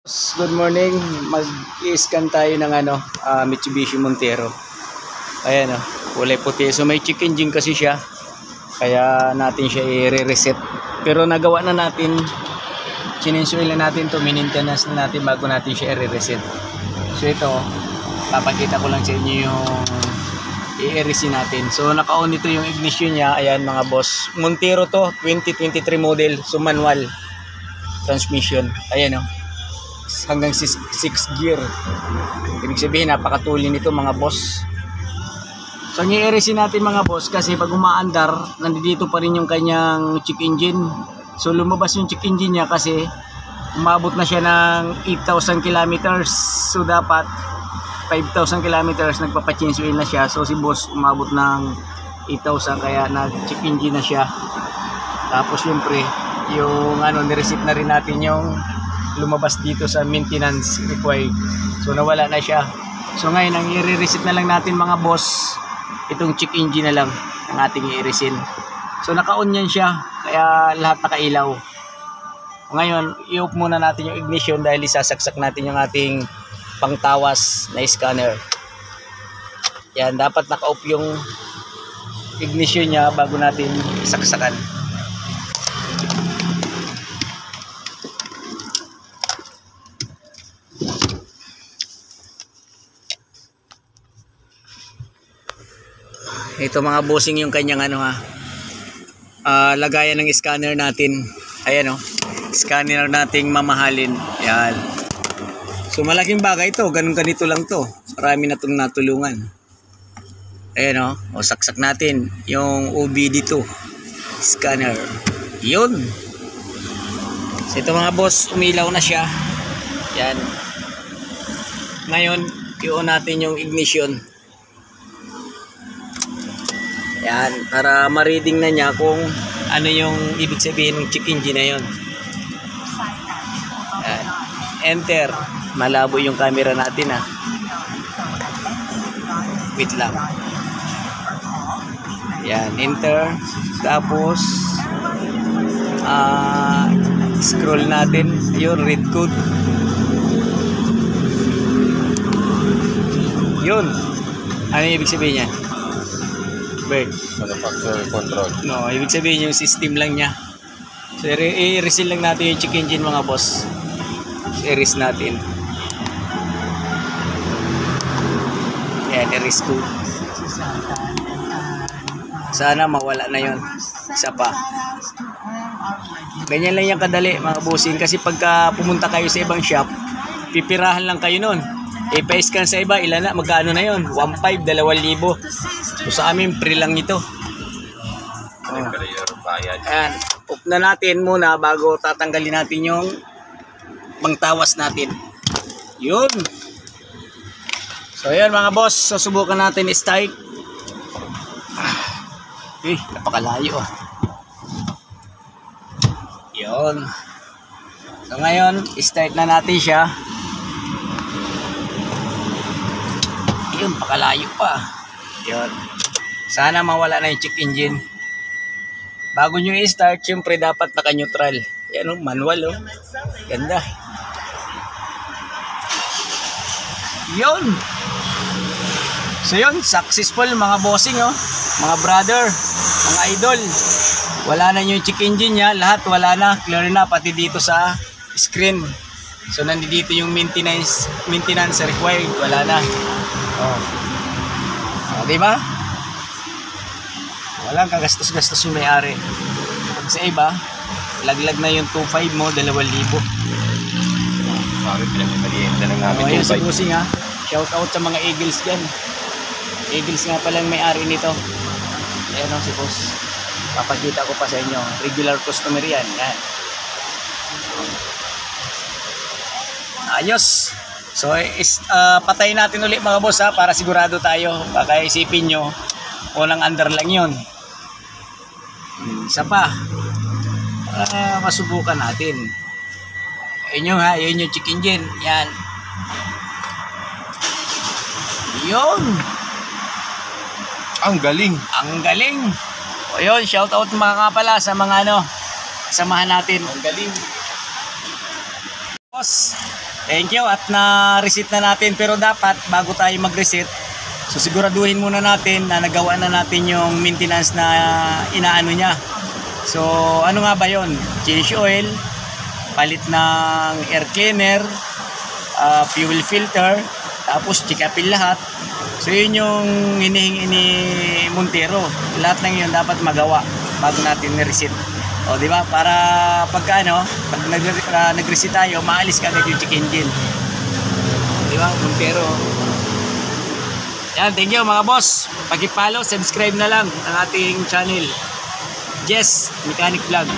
Good morning. Mag-i-scan tayo ng Mitsubishi Montero. Ayan kulay puti. So may check engine kasi siya. Kaya natin siya i-reset. Pero nagawa na natin. Sininsuil na natin to, maintenance na natin bago natin siya i-reset. So ito, papakita ko lang sa inyo yung i-reset natin. So naka-on ito yung ignition niya. Ayan mga boss. Montero to, 2023 model. So manual transmission. Ayan hanggang 6 gear. Ibig sabihin napakatulin nito mga boss. So i-reset natin mga boss kasi pag umaandar nandito pa rin yung kanyang check engine. So lumabas yung check engine niya kasi umabot na siya ng 8,000 kilometers. So dapat 5,000 kilometers nagpapa-change oil na siya. So si boss umabot ng 8,000 kaya nag-check engine na siya. Tapos syempre yung nireset na rin natin yung lumabas dito sa maintenance required. So nawala na siya. So ngayon ang i-reset na lang natin mga boss, itong check engine na lang ang ating i-reset. So naka-on yan siya kaya lahat nakailaw. Ngayon i-off muna natin yung ignition dahil isasaksak natin yung ating pangtawas na scanner. Yan, dapat naka-off yung ignition niya bago natin saksakan. Ito mga bossing yung kanyang lagayan ng scanner natin. Ayan scanner nating mamahalin. Yan. So malaking bagay ito, ganun ganito lang to. Marami na itong natulungan. Ayan saksak natin yung OBD2 scanner. Yun. So ito mga boss, umilaw na siya. Yan. Ngayon, i-on natin yung ignition. Yan, para ma-reading na niya kung ano yung ibig sabihin ng check engine na yun. Yan. Enter. Malabo yung camera natin Wait lang. Yan, enter. Tapos scroll natin yung read code. Yun. Ano yung ibig sabihin niya? Manufacturer control. No, ibig sabihin yung system lang niya. So i-reset lang natin yung check engine mga boss. So i-reset natin. Yan, i-reset ko. Sana mawala na yun. Isa pa. Ganyan lang yung kadali mga bossing. Kasi pagka pumunta kayo sa ibang shop, pipirahan lang kayo nun. Pa-scan sa iba, ilan na? Magkano na yun? 1,500, 2,000. So sa amin, free lang ito. Ayan. Off na natin muna bago tatanggalin natin yung pangtawas natin. Yun. So ayan mga boss, susubukan natin i-start. Napakalayo Yun. So ngayon, i-start na natin siya. Yun, pakalayo pa. Yun. Sana mawala na yung check engine. Bago nyo i-start, syempre dapat naka-neutral. Yan manual Ganda. Yun. So yun, successful mga bossing mga brother, mga idol. Wala na yung check engine niya, lahat wala na, clear na pati dito sa screen. So nandito yung maintenance required, wala na. Di ba? Walang kagastos-gastos yung may-ari. Pag sa iba, laglag na yung 2,500 mo, 2,000. Sabi, pinagmalienta na namin. Ayun si Busing shout out sa mga Eagles dyan. Eagles nga palang may-ari nito. Ayan si boss. Papakita ko pa sa inyo. Regular customer yan. Ayos. So patayin natin ulit mga boss para sigurado tayo. Baka isipin nyo unang under lang yun. Isa pa masubukan natin. Yun yung check engine. Yan. Yun. Ang galing. Ang galing. O yun, shout out mga pala sa mga samahan natin. Ang galing. Boss, Thank you at na-reset na natin, pero dapat bago tayo mag-reset, so siguraduhin muna natin na nagawa na natin yung maintenance na inaano niya. So ano nga ba yon? Change oil, palit ng air cleaner, fuel filter, tapos check upin lahat. So yun yung hinihingi ni Montero. Lahat ng yun dapat magawa bago natin ni-reset. O di ba? Para pagka pag nag-reset tayo, maalis ka agad yung check engine. Di ba? Montero. Yan, thank you mga boss. Pag-follow, subscribe na lang ang ating channel. Jess Mechanic Vlog.